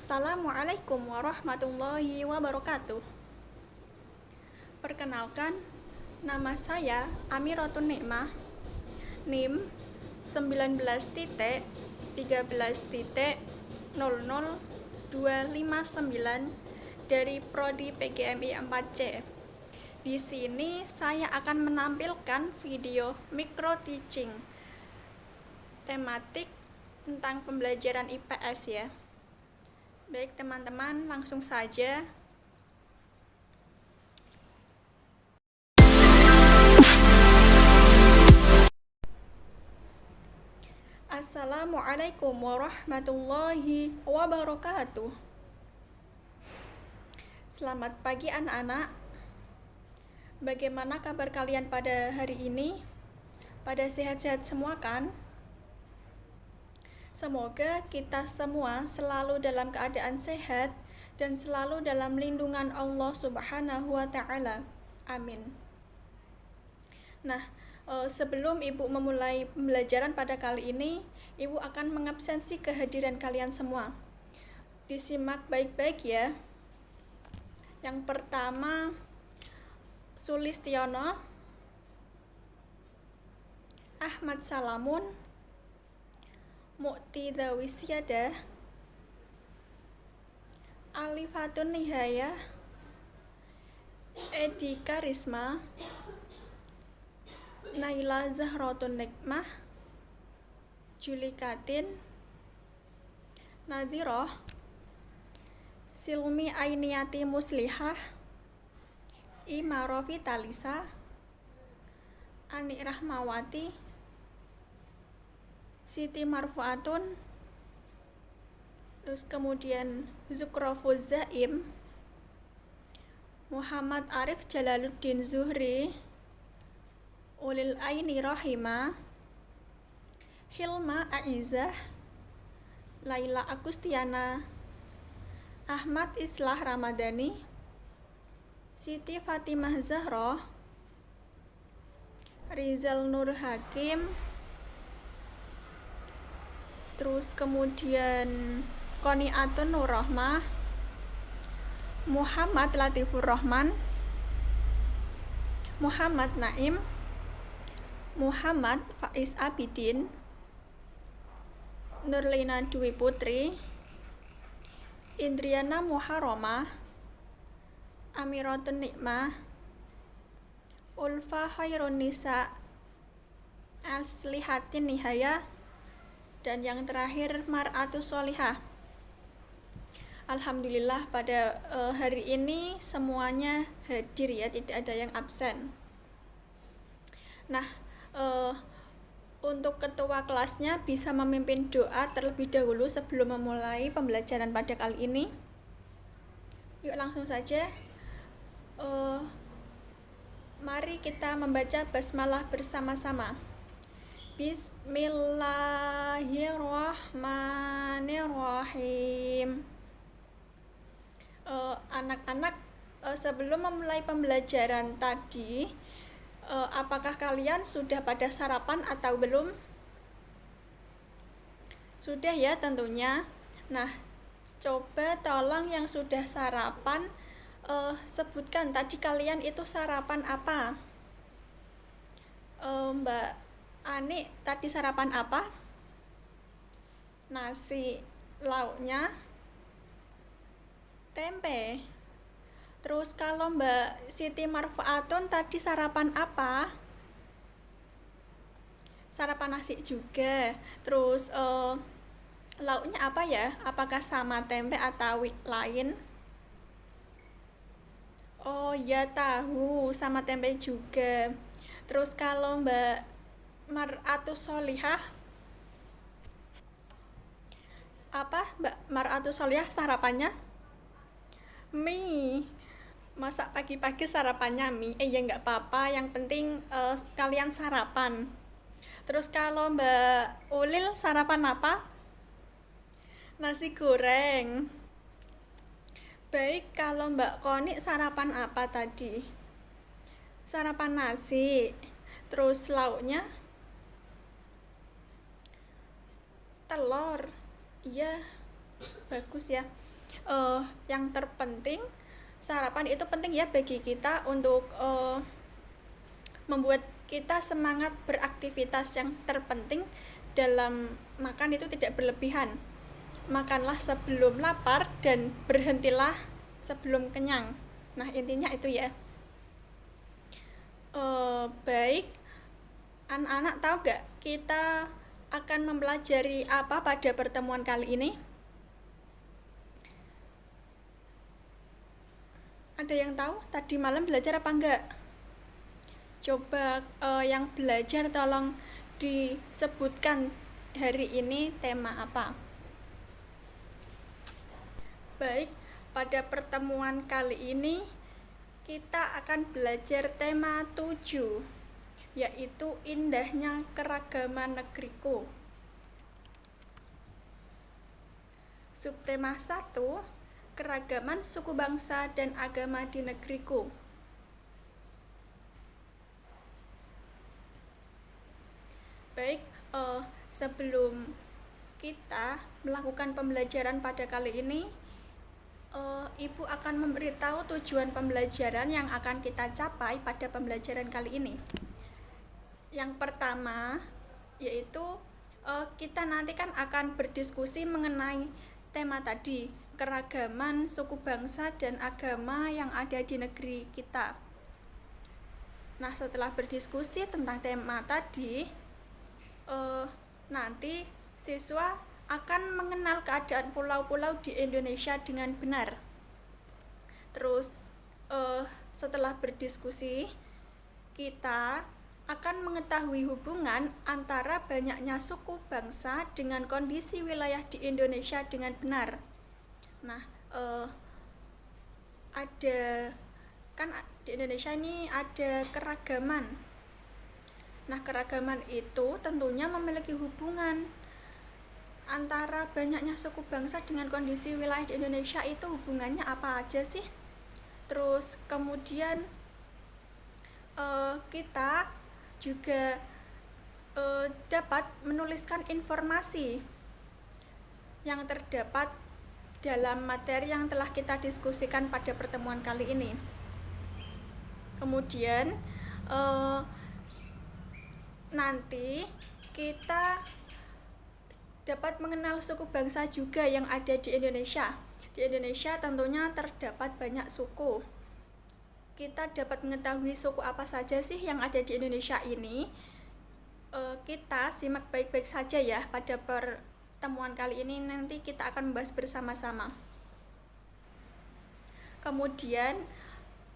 Assalamualaikum warahmatullahi wabarakatuh. Perkenalkan, nama saya Amiratun Nikmah, NIM 19.13.00259 dari Prodi PGMI 4C. Di sini saya akan menampilkan video micro teaching tematik tentang pembelajaran IPS ya. Baik teman-teman, langsung saja. Assalamualaikum warahmatullahi wabarakatuh. Selamat pagi anak-anak. Bagaimana kabar kalian pada hari ini? Pada sehat-sehat semua kan? Semoga kita semua selalu dalam keadaan sehat dan selalu dalam lindungan Allah Subhanahu wa Ta'ala. Amin. Nah, sebelum Ibu memulai pembelajaran pada kali ini, Ibu akan mengabsensi kehadiran kalian semua. Disimak baik-baik ya. Yang pertama, Sulistiono, Ahmad Salamun, Mukti Dawisyada, Alifatun Nihaya, Edi Karisma, Naila Zahratun Nikmah, Julikatin, Nadhiroh, Silmi Ainiyati Muslihah, Ima Rofitalisa, Ani Rahmawati, Siti Marfuatun, terus kemudian Zukrofuz Zaim, Muhammad Arif Jalaluddin Zuhri, Ulil Aini Rahima, Hilma Aizah, Laila Agustiana, Ahmad Islah Ramadhani, Siti Fatimah Zahroh, Rizal Nur Hakim, terus kemudian Qoniatun Nur Rahmah, Muhammad Latifur Rahman, Muhammad Naim, Muhammad Faiz Abidin, Nurlina Dwi Putri, Indriana Muharromah, Amiratun Nikmah, Ulfa Khairun Nisa, Aslihatin Nihaya, dan yang terakhir Mar'atus Sholihah. Alhamdulillah pada hari ini semuanya hadir ya, tidak ada yang absen. Nah, untuk ketua kelasnya bisa memimpin doa terlebih dahulu sebelum memulai pembelajaran pada kali ini. Yuk langsung saja. Mari kita membaca basmalah bersama-sama. Bismillahirrahmanirrahim. Anak-anak, sebelum memulai pembelajaran tadi, apakah kalian sudah pada sarapan atau belum? Sudah ya tentunya. Nah, coba tolong yang sudah sarapan sebutkan tadi kalian itu sarapan apa? Mbak Ani tadi sarapan apa? Nasi, lauknya tempe. Terus kalau Mbak Siti Marfuatun tadi sarapan apa? Sarapan nasi juga. Terus lauknya apa ya? Apakah sama tempe atau lain? Oh ya, tahu sama tempe juga. Terus kalau Mbak Mar'atus Sholihah, apa Mbak Mar'atus Sholihah sarapannya? Mie. Masa pagi-pagi sarapannya mie? Ya nggak apa-apa, yang penting kalian sarapan. Terus kalau Mbak Ulil sarapan apa? Nasi goreng. Baik, kalau Mbak Koni sarapan apa tadi? Sarapan nasi. Terus lauknya? Telur. Iya, bagus ya. yang terpenting, sarapan itu penting ya bagi kita untuk membuat kita semangat beraktivitas. Yang terpenting dalam makan itu tidak berlebihan. Makanlah sebelum lapar dan berhentilah sebelum kenyang. Nah, intinya itu ya. Baik, anak-anak tahu gak kita akan mempelajari apa pada pertemuan kali ini? Ada yang tahu tadi malam belajar apa enggak? Coba yang belajar tolong disebutkan hari ini tema apa. Baik, pada pertemuan kali ini kita akan belajar tema 7, yaitu indahnya keragaman negeriku. Subtema 1, keragaman suku bangsa dan agama di negeriku. Baik, sebelum kita melakukan pembelajaran pada kali ini, Ibu akan memberitahu tujuan pembelajaran yang akan kita capai pada pembelajaran kali ini. Yang pertama, yaitu kita nanti kan akan berdiskusi mengenai tema tadi, keragaman suku bangsa dan agama yang ada di negeri kita. Nah, setelah berdiskusi tentang tema tadi, nanti siswa akan mengenal keadaan pulau-pulau di Indonesia dengan benar. Terus setelah berdiskusi, kita akan mengetahui hubungan antara banyaknya suku bangsa dengan kondisi wilayah di Indonesia dengan benar. Nah, ada kan di Indonesia ini ada keragaman. Nah, keragaman itu tentunya memiliki hubungan antara banyaknya suku bangsa dengan kondisi wilayah di Indonesia. Itu hubungannya apa aja sih? Terus kemudian kita juga dapat menuliskan informasi yang terdapat dalam materi yang telah kita diskusikan pada pertemuan kali ini. Kemudian nanti kita dapat mengenal suku bangsa juga yang ada di Indonesia. Di Indonesia tentunya terdapat banyak suku. Kita dapat mengetahui suku apa saja sih yang ada di Indonesia ini. Kita simak baik-baik saja ya pada pertemuan kali ini, nanti kita akan membahas bersama-sama. Kemudian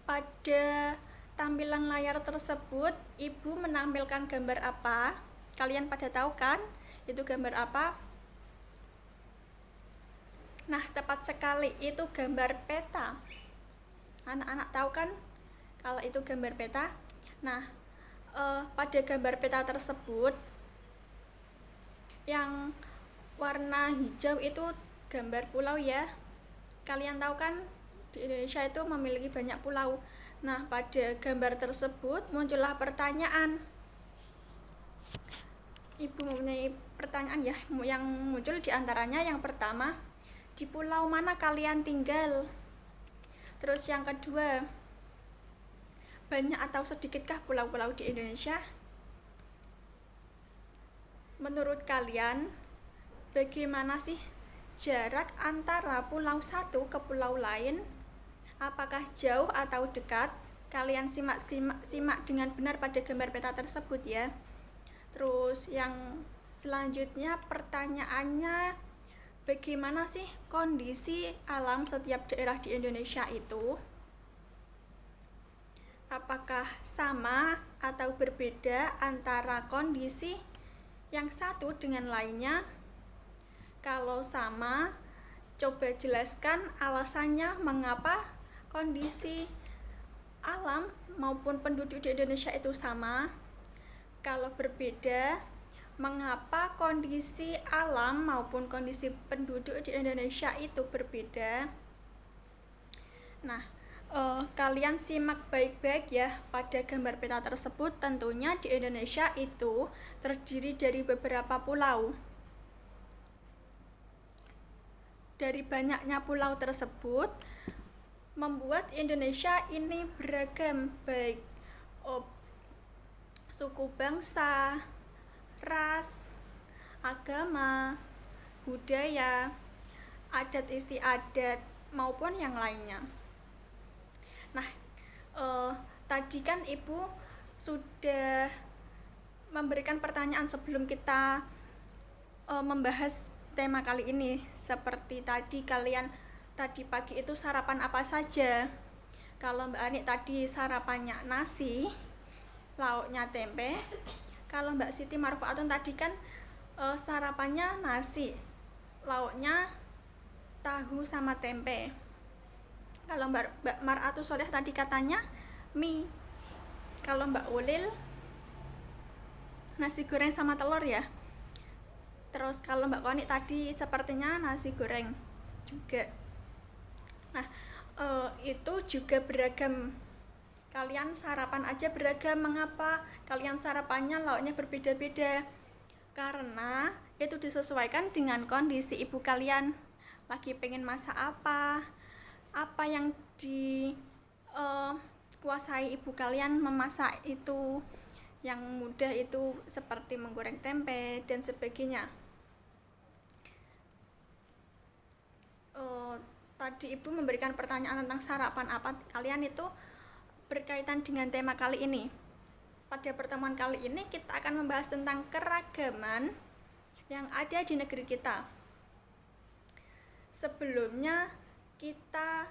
pada tampilan layar tersebut Ibu menampilkan gambar apa? Kalian pada tahu kan? Itu gambar apa? Nah, tepat sekali, itu gambar peta. Anak-anak tahu kan kalau itu gambar peta? Nah, pada gambar peta tersebut yang warna hijau itu gambar pulau ya. Kalian tahu kan di Indonesia itu memiliki banyak pulau. Nah, pada gambar tersebut muncullah pertanyaan. Ibu mempunyai pertanyaan ya, yang muncul diantaranya yang pertama, di pulau mana kalian tinggal? Terus yang kedua, banyak atau sedikitkah pulau-pulau di Indonesia? Menurut kalian, bagaimana sih jarak antara pulau satu ke pulau lain? Apakah jauh atau dekat? Kalian simak dengan benar pada gambar peta tersebut ya. Terus yang selanjutnya pertanyaannya, bagaimana sih kondisi alam setiap daerah di Indonesia itu? Apakah sama atau berbeda antara kondisi yang satu dengan lainnya? Kalau sama, coba jelaskan alasannya mengapa kondisi alam maupun penduduk di Indonesia itu sama. Kalau berbeda, mengapa kondisi alam maupun kondisi penduduk di Indonesia itu berbeda? Nah, kalian simak baik-baik ya pada gambar peta tersebut. Tentunya di Indonesia itu terdiri dari beberapa pulau. dari banyaknya pulau tersebut membuat Indonesia ini beragam, baik oh, suku bangsa, ras, agama, budaya, adat istiadat maupun yang lainnya. Nah, tadi kan Ibu sudah memberikan pertanyaan sebelum kita membahas tema kali ini, seperti tadi kalian tadi pagi itu sarapan apa saja. Kalau Mbak Ani tadi sarapannya nasi, lauknya tempe. Kalau Mbak Siti Marfuatun tadi kan sarapannya nasi, lauknya tahu sama tempe. Kalau Mbak Mar'atu Soleh tadi katanya mie. Kalau Mbak Ulil nasi goreng sama telur ya. Terus kalau Mbak Koni tadi sepertinya nasi goreng juga. Nah, itu juga beragam. Kalian sarapan aja beragam. Mengapa kalian sarapannya lauknya berbeda-beda? Karena itu disesuaikan dengan kondisi ibu kalian. Lagi pengen masak apa yang kuasai ibu kalian memasak itu. Yang mudah itu seperti menggoreng tempe dan sebagainya. Tadi Ibu memberikan pertanyaan tentang sarapan apa kalian, itu berkaitan dengan tema kali ini. Pada pertemuan kali ini kita akan membahas tentang keragaman yang ada di negeri kita. Sebelumnya kita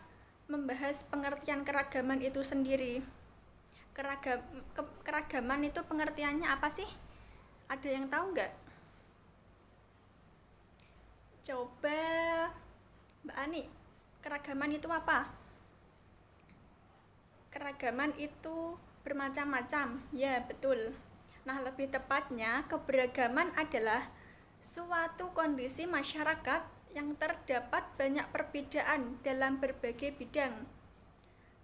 membahas pengertian keragaman itu sendiri. Keragaman itu pengertiannya apa sih? Ada yang tahu nggak? Coba Mbak Ani, keragaman itu apa? Keragaman itu bermacam-macam, ya betul. Nah, lebih tepatnya keberagaman adalah suatu kondisi masyarakat yang terdapat banyak perbedaan dalam berbagai bidang.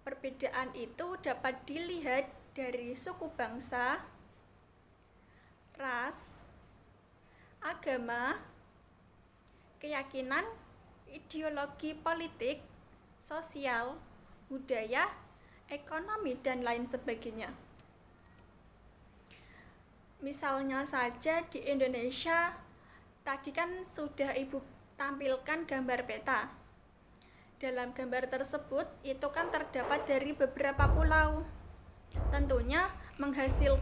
Perbedaan itu dapat dilihat dari suku bangsa, ras, agama, keyakinan, ideologi politik, sosial, budaya, ekonomi, dan lain sebagainya. Misalnya saja di Indonesia, tadi kan sudah Ibu tampilkan gambar peta. Dalam gambar tersebut itu kan terdapat dari beberapa pulau. Tentunya menghasil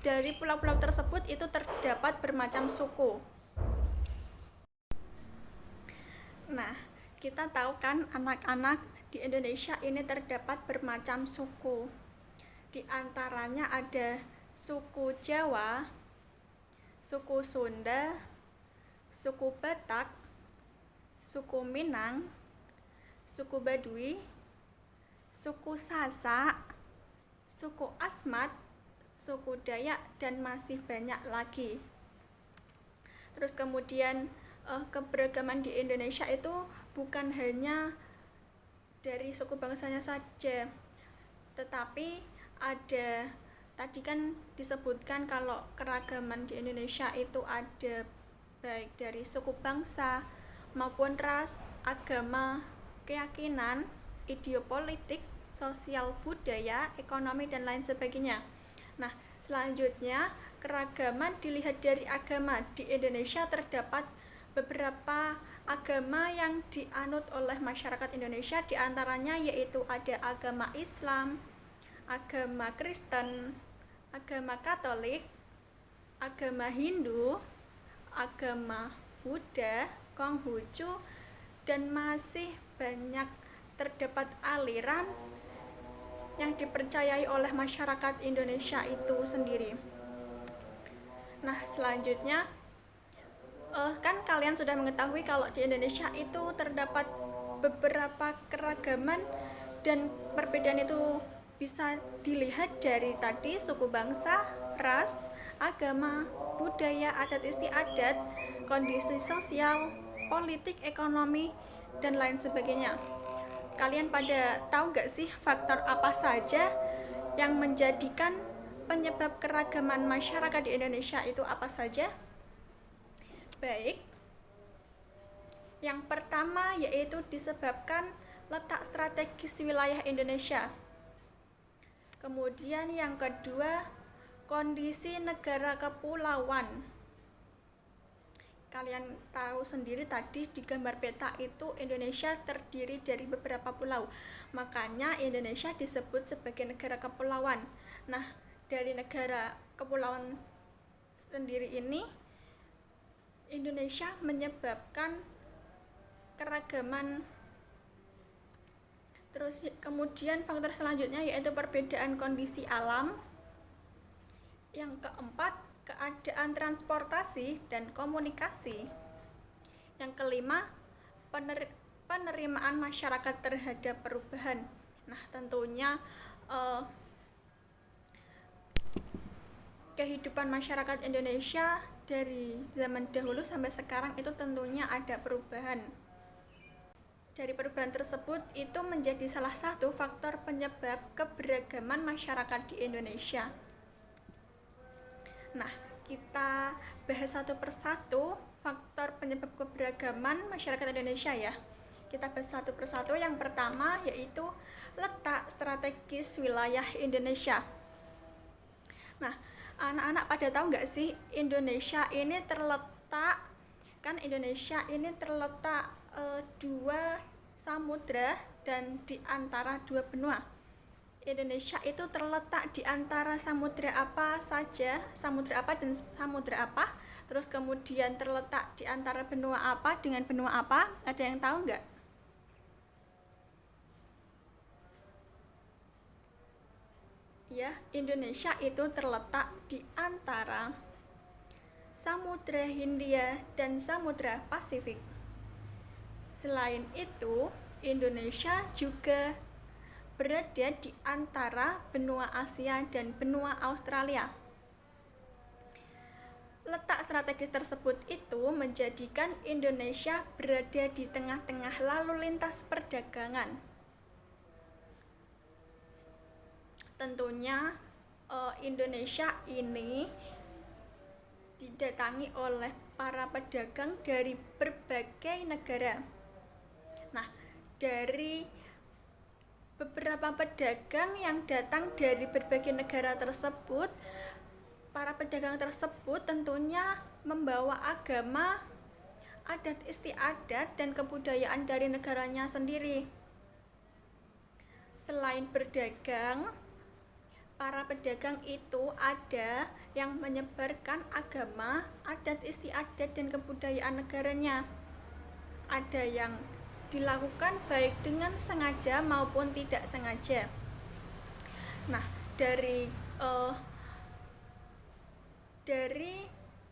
dari pulau-pulau tersebut itu terdapat bermacam suku. Nah, kita tahu kan anak-anak di Indonesia ini terdapat bermacam suku. Di antaranya ada suku Jawa, suku Sunda, suku Batak, suku Minang, suku Baduy, suku Sasak, suku Asmat, suku Dayak, dan masih banyak lagi. Terus kemudian keberagaman di Indonesia itu bukan hanya dari suku bangsanya saja, tetapi ada, tadi kan disebutkan kalau keragaman di Indonesia itu ada baik dari suku bangsa maupun ras, agama, keyakinan, ideopolitik, sosial, budaya, ekonomi, dan lain sebagainya. Nah, selanjutnya keragaman dilihat dari agama. Di Indonesia terdapat beberapa agama yang dianut oleh masyarakat Indonesia, diantaranya yaitu ada agama Islam, agama Kristen, agama Katolik, agama Hindu, agama Buddha, Konghucu, dan masih banyak terdapat aliran yang dipercayai oleh masyarakat Indonesia itu sendiri. Nah, selanjutnya kan kalian sudah mengetahui kalau di Indonesia itu terdapat beberapa keragaman dan perbedaan itu bisa dilihat dari tadi suku bangsa, ras, agama, budaya, adat istiadat, kondisi sosial, politik, ekonomi, dan lain sebagainya. Kalian pada tahu gak sih faktor apa saja yang menjadikan penyebab keragaman masyarakat di Indonesia itu apa saja? Baik, Yang pertama yaitu disebabkan letak strategis wilayah Indonesia. Kemudian yang kedua, kondisi negara kepulauan. Kalian tahu sendiri tadi di gambar peta itu Indonesia terdiri dari beberapa pulau. Makanya Indonesia disebut sebagai negara kepulauan. Nah, dari negara kepulauan sendiri ini Indonesia menyebabkan keragaman. Terus kemudian faktor selanjutnya yaitu perbedaan kondisi alam. Yang keempat, keadaan transportasi dan komunikasi. Yang kelima, penerimaan masyarakat terhadap perubahan. Nah, tentunya kehidupan masyarakat Indonesia dari zaman dahulu sampai sekarang itu tentunya ada perubahan. Dari perubahan tersebut itu menjadi salah satu faktor penyebab keberagaman masyarakat di Indonesia. Nah, kita bahas satu persatu faktor penyebab keberagaman masyarakat Indonesia ya. Kita bahas satu persatu. Yang pertama yaitu letak strategis wilayah Indonesia. Nah, anak-anak pada tahu nggak sih Indonesia ini terletak dua samudra dan di antara dua benua. Indonesia itu terletak di antara samudra apa saja, samudra apa dan samudra apa, terus kemudian terletak di antara benua apa dengan benua apa, ada yang tahu nggak? Ya, Indonesia itu terletak di antara Samudra Hindia dan Samudra Pasifik. Selain itu, Indonesia juga berada di antara benua Asia dan benua Australia. Letak strategis tersebut itu menjadikan Indonesia berada di tengah-tengah lalu lintas perdagangan. Tentunya Indonesia ini didatangi oleh para pedagang dari berbagai negara. Nah, dari beberapa pedagang yang datang dari berbagai negara tersebut, para pedagang tersebut tentunya membawa agama, adat istiadat, dan kebudayaan dari negaranya sendiri. Selain berdagang, para pedagang itu ada yang menyebarkan agama, adat istiadat, dan kebudayaan negaranya. Ada yang dilakukan baik dengan sengaja maupun tidak sengaja. Nah, dari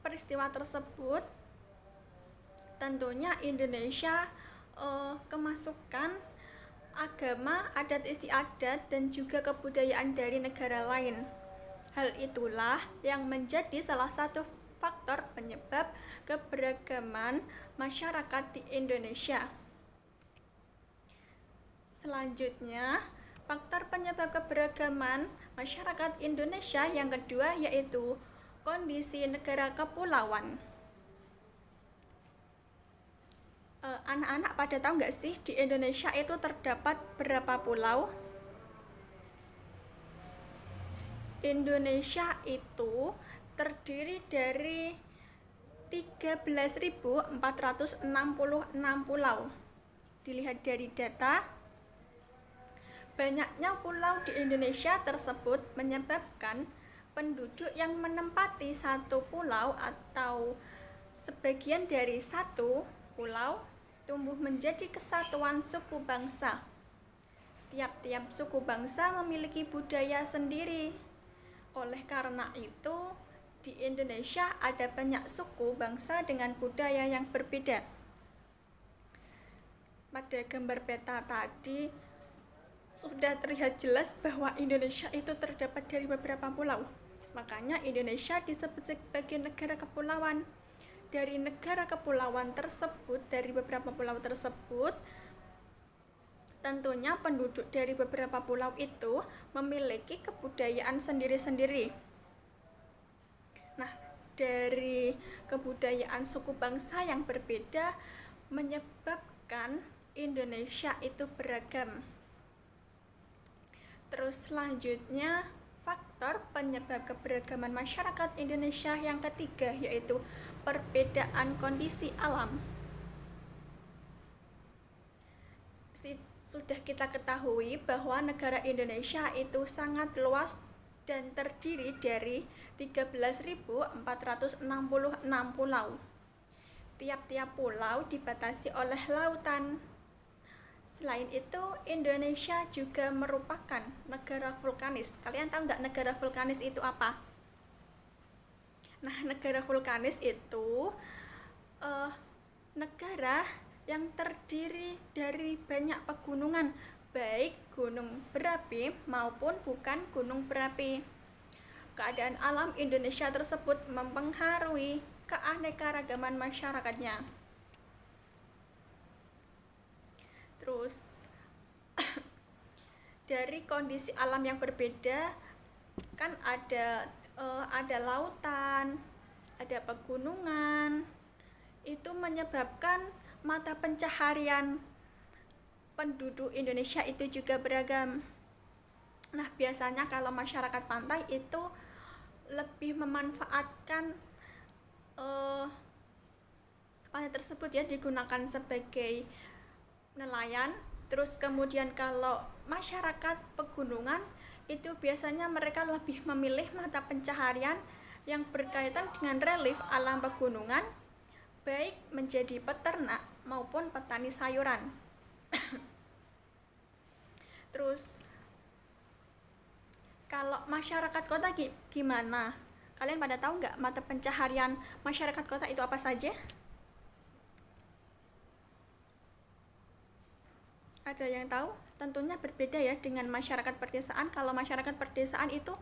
peristiwa tersebut tentunya Indonesia kemasukan agama, adat istiadat, dan juga kebudayaan dari negara lain. Hal itulah yang menjadi salah satu faktor penyebab keberagaman masyarakat di Indonesia. Selanjutnya, faktor penyebab keberagaman masyarakat Indonesia yang kedua yaitu kondisi negara kepulauan. Anak-anak pada tahu nggak sih di Indonesia itu terdapat berapa pulau? Indonesia itu terdiri dari 13.466 pulau. Dilihat dari data, banyaknya pulau di Indonesia tersebut menyebabkan penduduk yang menempati satu pulau atau sebagian dari satu pulau tumbuh menjadi kesatuan suku bangsa. Tiap-tiap suku bangsa memiliki budaya sendiri. Oleh karena itu, di Indonesia ada banyak suku bangsa dengan budaya yang berbeda. Pada gambar peta tadi sudah terlihat jelas bahwa Indonesia itu terdapat dari beberapa pulau. Makanya Indonesia disebut sebagai negara kepulauan. Dari negara kepulauan tersebut, dari beberapa pulau tersebut, tentunya penduduk dari beberapa pulau itu memiliki kebudayaan sendiri-sendiri. Nah, dari kebudayaan suku bangsa yang berbeda, menyebabkan Indonesia itu beragam. Terus selanjutnya, faktor penyebab keberagaman masyarakat Indonesia yang ketiga yaitu perbedaan kondisi alam. Sudah kita ketahui bahwa negara Indonesia itu sangat luas dan terdiri dari 13.466 pulau. Tiap-tiap pulau dibatasi oleh lautan. Selain itu, Indonesia juga merupakan negara vulkanis. Kalian tahu nggak negara vulkanis itu apa? Nah, negara vulkanis itu negara yang terdiri dari banyak pegunungan, baik gunung berapi maupun bukan gunung berapi. Keadaan alam Indonesia tersebut mempengaruhi keanekaragaman masyarakatnya. Terus dari kondisi alam yang berbeda kan ada lautan, ada pegunungan. Itu menyebabkan mata pencaharian penduduk Indonesia itu juga beragam. Nah, biasanya kalau masyarakat pantai itu lebih memanfaatkan pantai tersebut ya, digunakan sebagai nelayan. Terus kemudian kalau masyarakat pegunungan itu biasanya mereka lebih memilih mata pencaharian yang berkaitan dengan relief alam pegunungan, baik menjadi peternak maupun petani sayuran. Terus kalau masyarakat kota gimana? Kalian pada tahu nggak mata pencaharian masyarakat kota itu apa saja? Ada yang tahu? Tentunya berbeda ya dengan masyarakat perdesaan. Kalau masyarakat perdesaan itu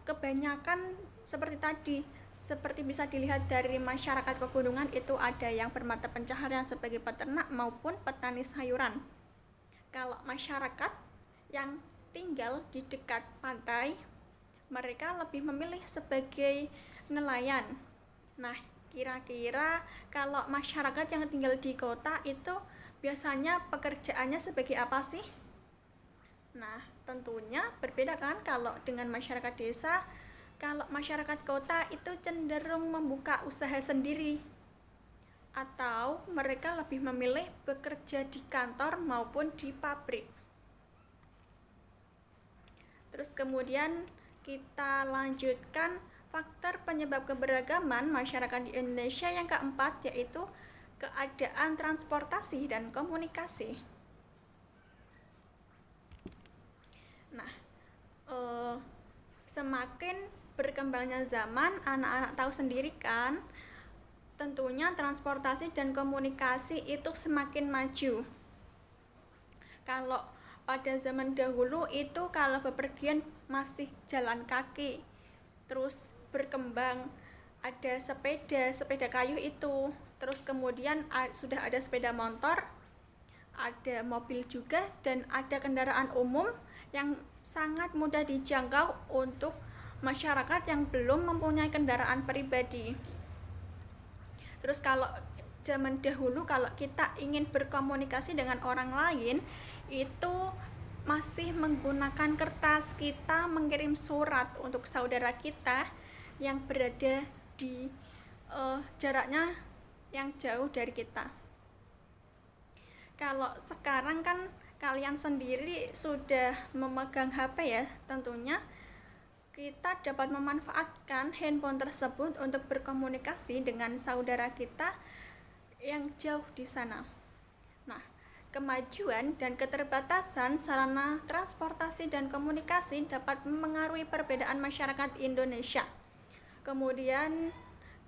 kebanyakan seperti tadi, seperti bisa dilihat dari masyarakat pegunungan itu ada yang bermata pencaharian sebagai peternak maupun petani sayuran. Kalau masyarakat yang tinggal di dekat pantai, mereka lebih memilih sebagai nelayan. Nah, kira-kira kalau masyarakat yang tinggal di kota itu biasanya pekerjaannya sebagai apa sih? Nah, tentunya berbeda kan kalau dengan masyarakat desa. Kalau masyarakat kota itu cenderung membuka usaha sendiri, atau mereka lebih memilih bekerja di kantor maupun di pabrik. Terus kemudian kita lanjutkan faktor penyebab keberagaman masyarakat di Indonesia yang keempat, yaitu keadaan transportasi dan komunikasi. Nah, semakin berkembangnya zaman, anak-anak tahu sendiri kan, tentunya transportasi dan komunikasi itu semakin maju. Kalau pada zaman dahulu itu kalau bepergian masih jalan kaki, terus berkembang ada sepeda kayu itu, terus kemudian sudah ada sepeda motor, ada mobil juga, dan ada kendaraan umum yang sangat mudah dijangkau untuk masyarakat yang belum mempunyai kendaraan pribadi. Terus kalau zaman dahulu kalau kita ingin berkomunikasi dengan orang lain itu masih menggunakan kertas, kita mengirim surat untuk saudara kita yang berada di jaraknya yang jauh dari kita. Kalau sekarang kan kalian sendiri sudah memegang HP ya, tentunya kita dapat memanfaatkan handphone tersebut untuk berkomunikasi dengan saudara kita yang jauh di sana. Nah, kemajuan dan keterbatasan sarana transportasi dan komunikasi dapat memengaruhi perbedaan masyarakat Indonesia. Kemudian,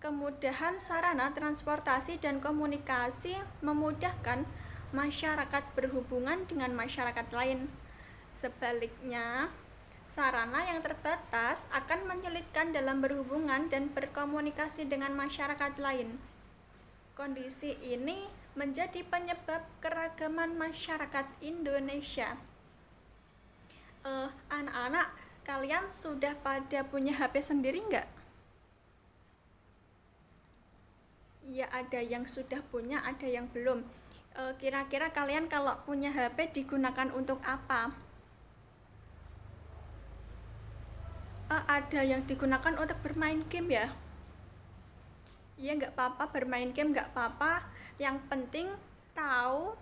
kemudahan sarana transportasi dan komunikasi memudahkan masyarakat berhubungan dengan masyarakat lain. Sebaliknya, sarana yang terbatas akan menyulitkan dalam berhubungan dan berkomunikasi dengan masyarakat lain. Kondisi ini menjadi penyebab keragaman masyarakat Indonesia. Anak-anak, kalian sudah pada punya HP sendiri nggak? ya ada yang sudah punya, ada yang belum. Kira-kira kalian kalau punya HP digunakan untuk apa? Ada yang digunakan untuk bermain game ya. Ya nggak apa-apa, bermain game nggak apa-apa, yang penting tahu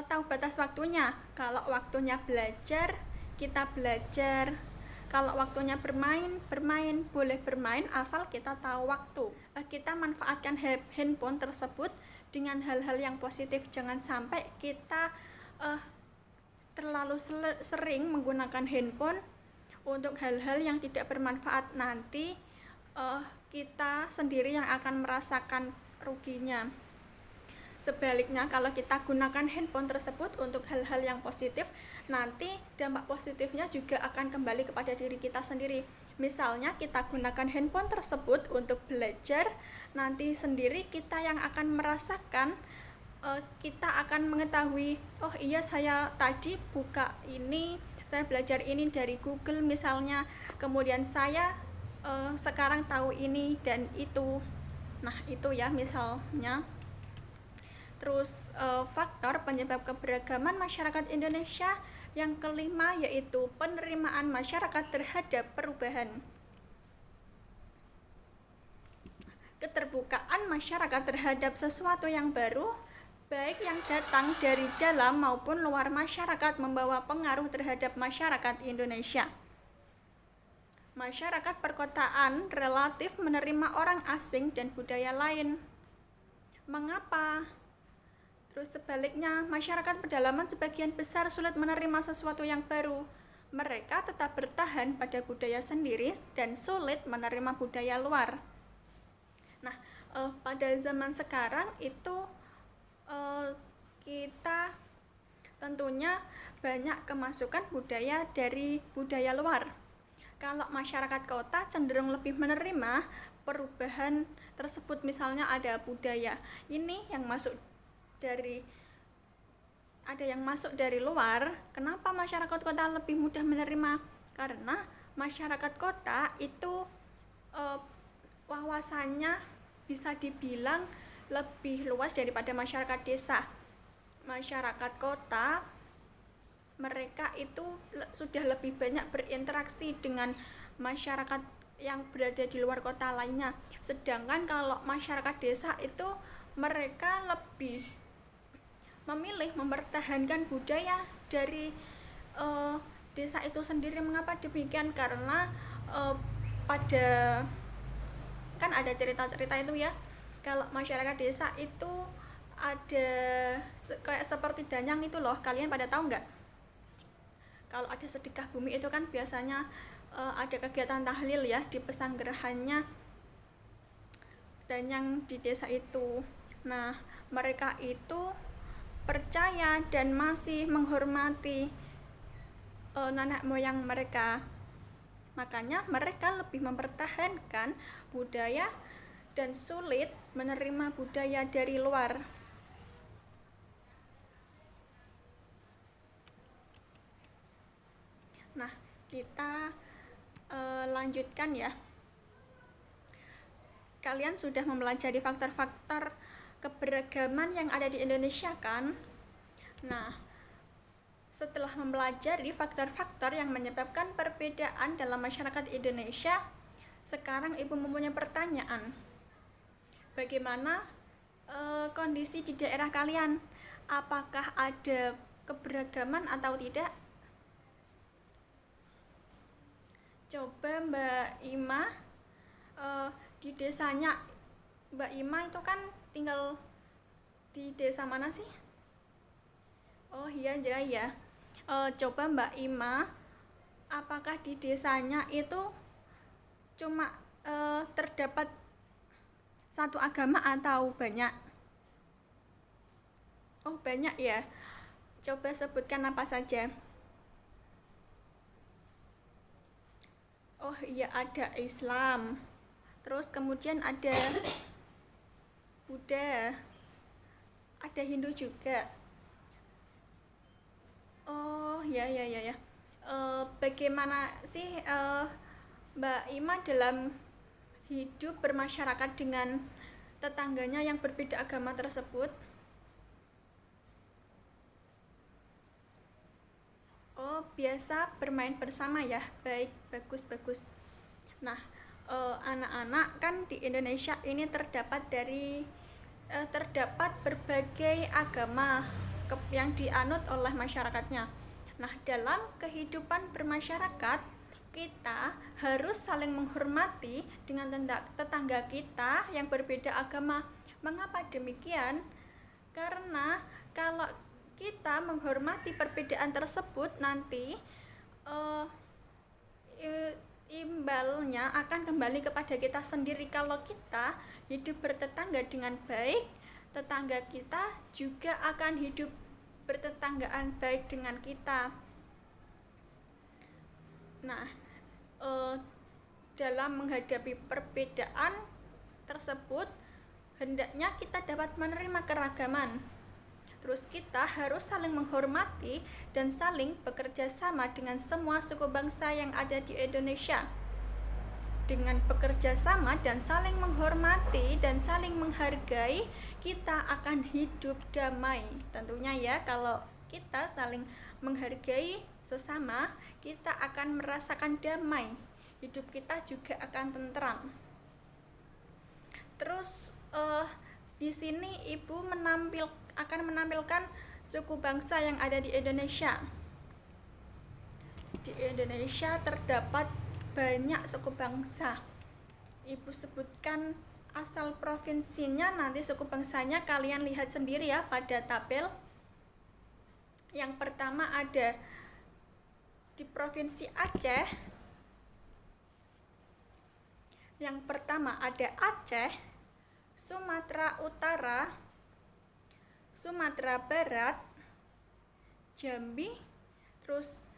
tahu batas waktunya. Kalau waktunya belajar, kita belajar. Kalau waktunya bermain, bermain. Boleh bermain asal kita tahu waktu. Kita manfaatkan handphone tersebut dengan hal-hal yang positif. Jangan sampai kita terlalu sering menggunakan handphone untuk hal-hal yang tidak bermanfaat. Nanti kita sendiri yang akan merasakan ruginya. Sebaliknya, kalau kita gunakan handphone tersebut untuk hal-hal yang positif, nanti dampak positifnya juga akan kembali kepada diri kita sendiri. Misalnya kita gunakan handphone tersebut untuk belajar, nanti sendiri kita yang akan merasakan, kita akan mengetahui, oh iya saya tadi buka ini, saya belajar ini dari Google misalnya, kemudian saya sekarang tahu ini dan itu. Nah itu ya misalnya. Terus faktor penyebab keberagaman masyarakat Indonesia yang kelima yaitu penerimaan masyarakat terhadap perubahan. Keterbukaan masyarakat terhadap sesuatu yang baru, baik yang datang dari dalam maupun luar masyarakat, membawa pengaruh terhadap masyarakat Indonesia. Masyarakat perkotaan relatif menerima orang asing dan budaya lain. Mengapa? Terus sebaliknya, masyarakat pedalaman sebagian besar sulit menerima sesuatu yang baru. Mereka tetap bertahan pada budaya sendiri dan sulit menerima budaya luar. Nah, pada zaman sekarang itu kita tentunya banyak kemasukan budaya dari budaya luar. Kalau masyarakat kota cenderung lebih menerima perubahan tersebut, misalnya ada budaya ini yang masuk dari luar. Kenapa masyarakat kota lebih mudah menerima? Karena masyarakat kota itu wawasannya bisa dibilang lebih luas daripada masyarakat desa. Masyarakat kota mereka itu sudah lebih banyak berinteraksi dengan masyarakat yang berada di luar kota lainnya. Sedangkan kalau masyarakat desa itu mereka lebih memilih mempertahankan budaya dari desa itu sendiri. Mengapa demikian? Karena pada kan ada cerita-cerita itu ya, kalau masyarakat desa itu ada kayak seperti danyang itu loh, kalian pada tahu nggak? Kalau ada sedekah bumi itu kan biasanya ada kegiatan tahlil ya di pesanggerahannya danyang di desa itu. Nah mereka itu percaya dan masih menghormati nenek moyang mereka. Makanya mereka lebih mempertahankan budaya dan sulit menerima budaya dari luar. Nah, kita lanjutkan ya. Kalian sudah mempelajari faktor-faktor keberagaman yang ada di Indonesia kan? Nah, setelah mempelajari faktor-faktor yang menyebabkan perbedaan dalam masyarakat Indonesia, sekarang Ibu mempunyai pertanyaan. Bagaimana kondisi di daerah kalian? Apakah ada keberagaman atau tidak? Coba Mbak Ima, di desanya Mbak Ima itu kan tinggal di desa mana sih? Oh iya Jaya. Coba Mbak Ima, apakah di desanya itu cuma terdapat satu agama atau banyak? Oh banyak ya. Coba sebutkan apa saja. Oh iya, ada Islam, terus kemudian ada Buddha, ada Hindu juga. Oh ya. Bagaimana sih Mbak Ima dalam hidup bermasyarakat dengan tetangganya yang berbeda agama tersebut. Oh, biasa bermain bersama ya. Baik, bagus. Nah, anak-anak kan di Indonesia ini terdapat berbagai agama yang dianut oleh masyarakatnya. Nah, dalam kehidupan bermasyarakat, kita harus saling menghormati dengan tetangga kita yang berbeda agama. Mengapa demikian? Karena kalau kita menghormati perbedaan tersebut, nanti imbalnya akan kembali kepada kita sendiri. Kalau kita hidup bertetangga dengan baik, tetangga kita juga akan hidup bertetanggaan baik dengan kita. Nah, dalam menghadapi perbedaan tersebut, hendaknya kita dapat menerima keragaman. Terus kita harus saling menghormati dan saling bekerja sama dengan semua suku bangsa yang ada di Indonesia. Dengan bekerja sama dan saling menghormati dan saling menghargai, kita akan hidup damai. Tentunya ya, kalau kita saling menghargai sesama, kita akan merasakan damai. Hidup kita juga akan tentram. Terus di sini Ibu akan menampilkan suku bangsa yang ada di Indonesia. Di Indonesia terdapat banyak suku bangsa. Ibu sebutkan asal provinsinya, nanti suku bangsanya kalian lihat sendiri ya pada tabel. Yang pertama ada di Provinsi Aceh. Yang pertama ada Aceh, Sumatera Utara, Sumatera Barat, Jambi. Terus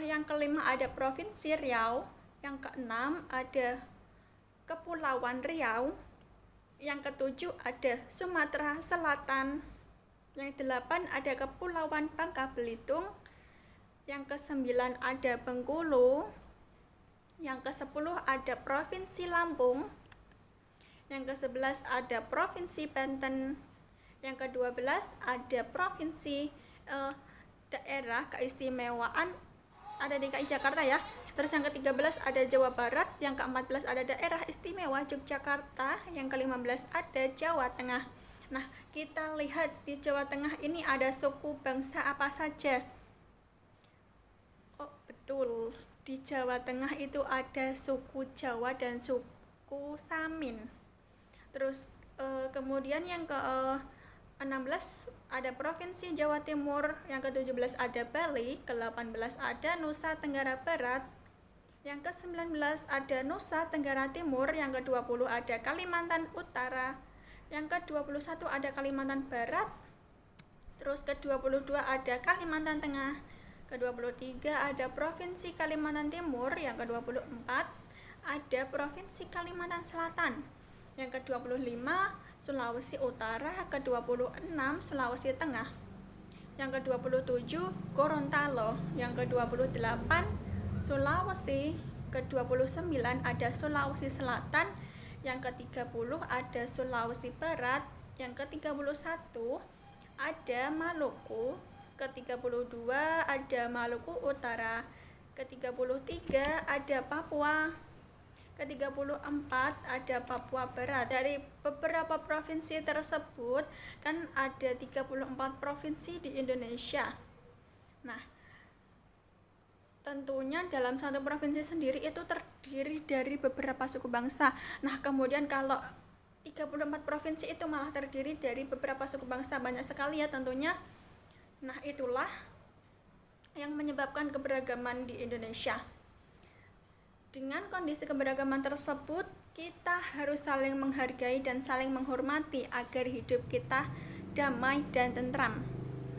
yang kelima ada Provinsi Riau. Yang keenam ada Kepulauan Riau. Yang ketujuh ada Sumatera Selatan. Yang delapan ada Kepulauan Bangka Belitung. Yang kesembilan ada Bengkulu. Yang kesepuluh ada Provinsi Lampung. Yang ke-11 ada Provinsi Banten. Yang ke-12 ada Provinsi daerah keistimewaan ada DKI Jakarta ya. Terus yang ke-13 ada Jawa Barat. Yang ke-14 ada daerah istimewa Yogyakarta. Yang ke-15 ada Jawa Tengah. Nah, kita lihat di Jawa Tengah ini ada suku bangsa apa saja. Oh, betul. Di Jawa Tengah itu ada suku Jawa dan suku Samin. Terus kemudian yang ke-16 ada Provinsi Jawa Timur. Yang ke-17 ada Bali. Ke-18 ada Nusa Tenggara Barat. Yang ke-19 ada Nusa Tenggara Timur. Yang ke-20 ada Kalimantan Utara. Yang ke-21 ada Kalimantan Barat. Terus ke-22 ada Kalimantan Tengah. Ke-23 ada Provinsi Kalimantan Timur. Yang ke-24 ada Provinsi Kalimantan Selatan. Yang ke-25 Sulawesi Utara. Ke-26 Sulawesi Tengah. Yang ke-27 Gorontalo. Yang ke-28 Sulawesi. Ke-29 ada Sulawesi Selatan. Yang ke-30 ada Sulawesi Barat. Yang ke-31 ada Maluku. Ke-32 ada Maluku Utara. Ke-33 ada Papua. Ke-34 ada Papua Barat. Dari beberapa provinsi tersebut kan ada 34 provinsi di Indonesia. Nah, tentunya dalam satu provinsi sendiri itu terdiri dari beberapa suku bangsa. Nah, kemudian kalau 34 provinsi itu malah terdiri dari beberapa suku bangsa, banyak sekali ya tentunya. Nah, itulah yang menyebabkan keberagaman di Indonesia. Dengan kondisi keberagaman tersebut, kita harus saling menghargai dan saling menghormati agar hidup kita damai dan tentram.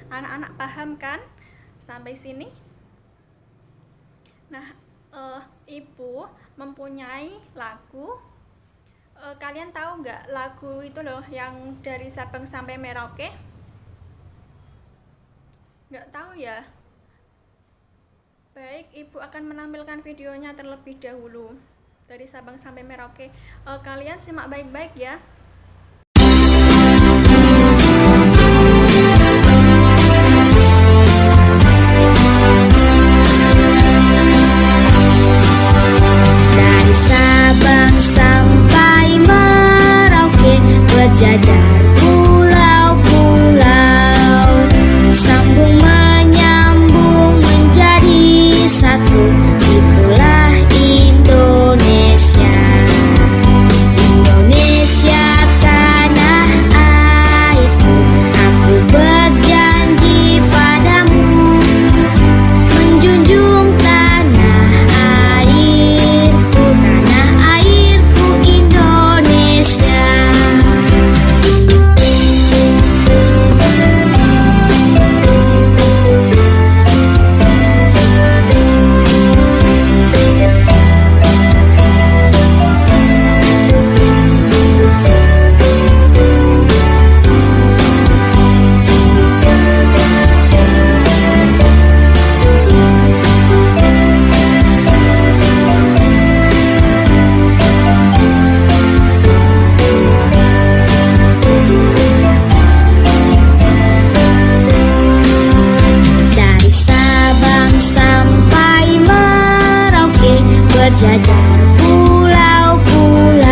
Anak-anak paham kan sampai sini? Nah, Ibu mempunyai lagu. Kalian tahu nggak lagu itu loh yang dari Sabang sampai Merauke? Nggak tahu ya? Baik, Ibu akan menampilkan videonya terlebih dahulu dari Sabang sampai Merauke. Kalian simak baik-baik ya. berjajar pulau-pulau, sambung menyambung menjadi satu. Itulah Indonesia. Indonesia tanah airku, aku berjanji padamu menjunjung tanah airku Indonesia. Dari Sabang sampai Merauke, berjajar pulau-pulau,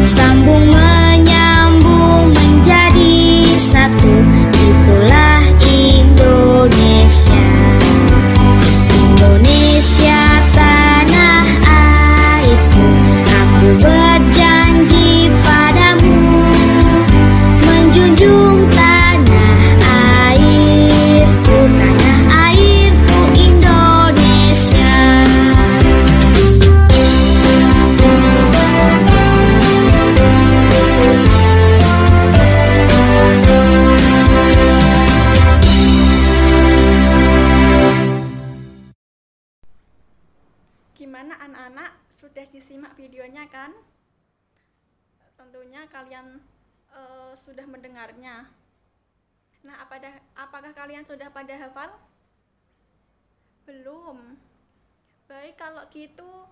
sambung menyambung menjadi satu. Itulah Indonesia. Indonesia tanah airku, aku berjanji padamu menjunjung tanah airku Indonesia. Gimana anak-anak, sudah disimak videonya kan? Tentunya kalian sudah mendengarnya. Nah, apakah kalian sudah pada hafal? Belum. Baik, kalau gitu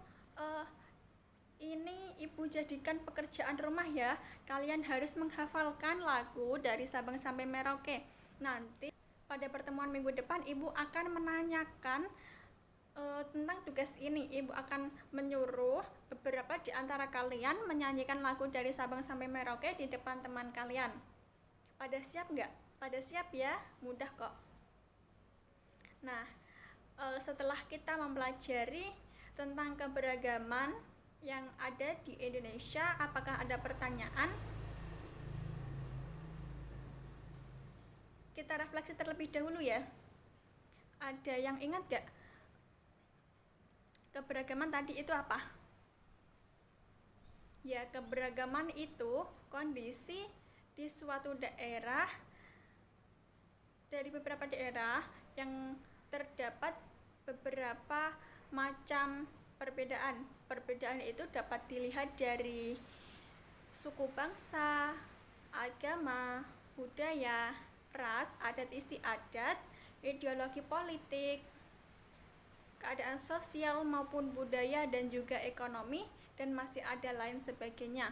ini ibu jadikan pekerjaan rumah ya. Kalian harus menghafalkan lagu dari Sabang sampai Merauke. Nanti pada pertemuan minggu depan ibu akan menanyakan tentang tugas ini. Ibu akan menyuruh beberapa di antara kalian menyanyikan lagu dari Sabang sampai Merauke di depan teman kalian. Pada siap nggak? Pada siap ya? Mudah kok. Nah, setelah kita mempelajari tentang keberagaman yang ada di Indonesia, apakah ada pertanyaan? Kita refleksi terlebih dahulu ya. Ada yang ingat gak? Keberagaman tadi itu apa? Ya, keberagaman itu kondisi di suatu daerah, dari beberapa daerah yang terdapat beberapa macam perbedaan. Perbedaan itu dapat dilihat dari suku bangsa, agama, budaya, ras, adat istiadat, ideologi politik, keadaan sosial maupun budaya dan juga ekonomi, dan masih ada lain sebagainya.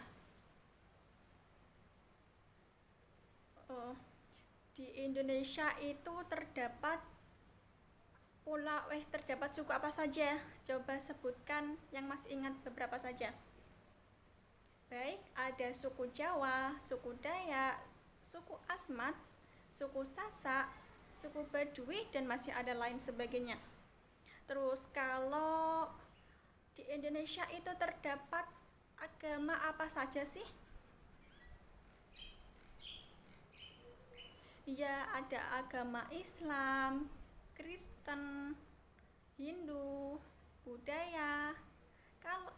Di Indonesia itu terdapat suku apa saja? Coba sebutkan yang masih ingat beberapa saja. Baik, ada suku Jawa, suku Dayak, suku Asmat, suku Sasak, suku Baduy, dan masih ada lain sebagainya. Terus kalau di Indonesia itu terdapat agama apa saja sih? Ya, ada agama Islam, Kristen, Hindu, Buddha,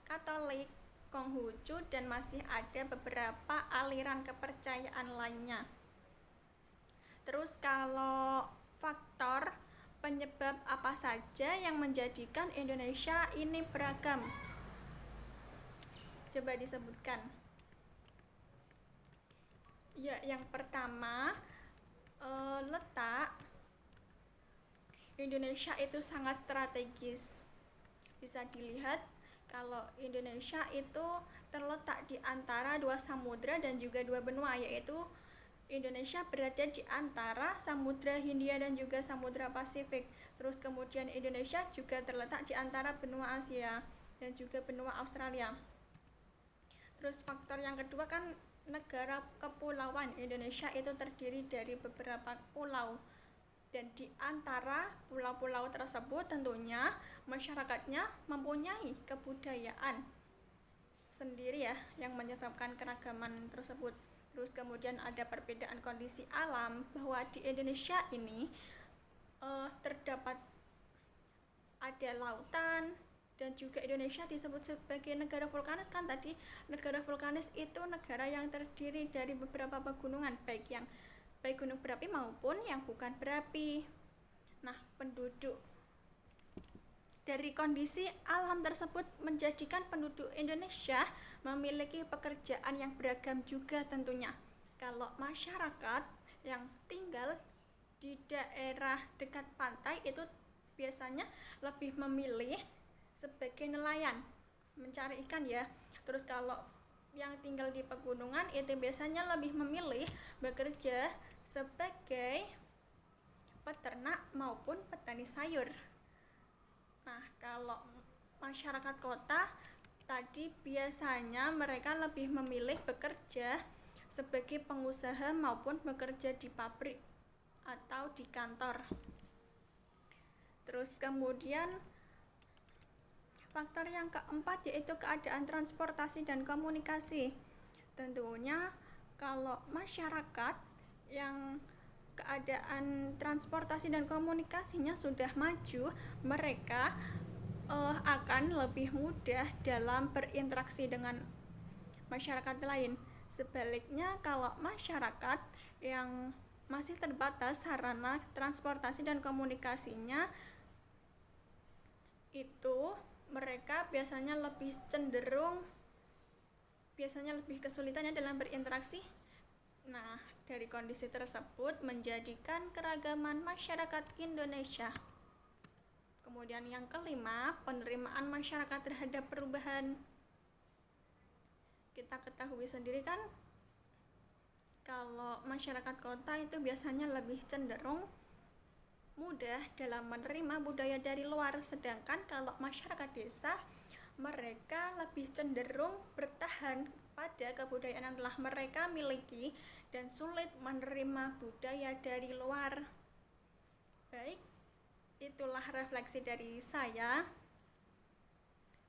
Katolik, Konghucu, dan masih ada beberapa aliran kepercayaan lainnya. Terus kalau faktor penyebab apa saja yang menjadikan Indonesia ini beragam? Coba disebutkan. Ya, yang pertama, letak Indonesia itu sangat strategis. Bisa dilihat kalau Indonesia itu terletak di antara dua samudra dan juga dua benua, yaitu Indonesia berada di antara Samudra Hindia dan juga Samudra Pasifik. Terus kemudian Indonesia juga terletak di antara benua Asia dan juga benua Australia. Terus faktor yang kedua kan negara kepulauan. Indonesia itu terdiri dari beberapa pulau, dan di antara pulau-pulau tersebut tentunya masyarakatnya mempunyai kebudayaan sendiri ya yang menyebabkan keragaman tersebut. Terus kemudian ada perbedaan kondisi alam, bahwa di Indonesia ini terdapat ada lautan, dan juga Indonesia disebut sebagai negara vulkanis kan tadi. Negara vulkanis itu negara yang terdiri dari beberapa pegunungan, baik gunung berapi maupun yang bukan berapi. Nah, penduduk dari kondisi alam tersebut menjadikan penduduk Indonesia memiliki pekerjaan yang beragam juga tentunya. Kalau masyarakat yang tinggal di daerah dekat pantai itu biasanya lebih memilih sebagai nelayan, mencari ikan ya. Terus kalau yang tinggal di pegunungan itu biasanya lebih memilih bekerja sebagai peternak maupun petani sayur. Nah, kalau masyarakat kota tadi biasanya mereka lebih memilih bekerja sebagai pengusaha maupun bekerja di pabrik atau di kantor. Terus kemudian faktor yang keempat yaitu keadaan transportasi dan komunikasi. Tentunya kalau masyarakat yang keadaan transportasi dan komunikasinya sudah maju, mereka akan lebih mudah dalam berinteraksi dengan masyarakat lain. Sebaliknya kalau masyarakat yang masih terbatas sarana transportasi dan komunikasinya, itu mereka biasanya lebih kesulitannya dalam berinteraksi. Nah, dari kondisi tersebut menjadikan keragaman masyarakat Indonesia. Kemudian yang kelima, penerimaan masyarakat terhadap perubahan. Kita ketahui sendiri kan, kalau masyarakat kota itu biasanya lebih cenderung mudah dalam menerima budaya dari luar, sedangkan kalau masyarakat desa mereka lebih cenderung bertahan pada kebudayaan yang telah mereka miliki dan sulit menerima budaya dari luar. Baik, itulah refleksi dari saya.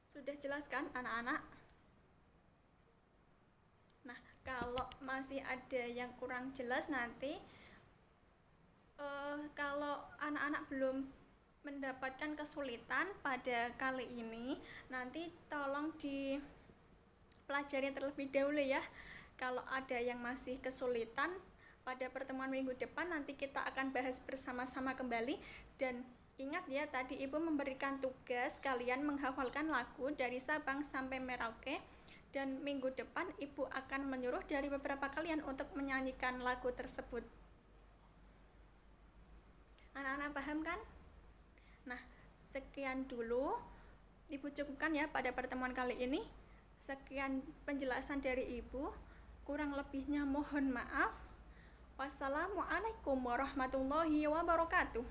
Sudah jelas kan anak-anak? Nah, kalau masih ada yang kurang jelas nanti kalau anak-anak belum mendapatkan kesulitan pada kali ini, nanti tolong dipelajari terlebih dahulu ya. Kalau ada yang masih kesulitan, pada pertemuan minggu depan nanti kita akan bahas bersama-sama kembali. Dan ingat ya, tadi Ibu memberikan tugas kalian menghafalkan lagu dari Sabang sampai Merauke, dan minggu depan Ibu akan menyuruh dari beberapa kalian untuk menyanyikan lagu tersebut. Anak-anak paham kan? Nah, sekian dulu Ibu cukupkan ya pada pertemuan kali ini. Sekian penjelasan dari Ibu, kurang lebihnya mohon maaf. Wassalamualaikum warahmatullahi wabarakatuh.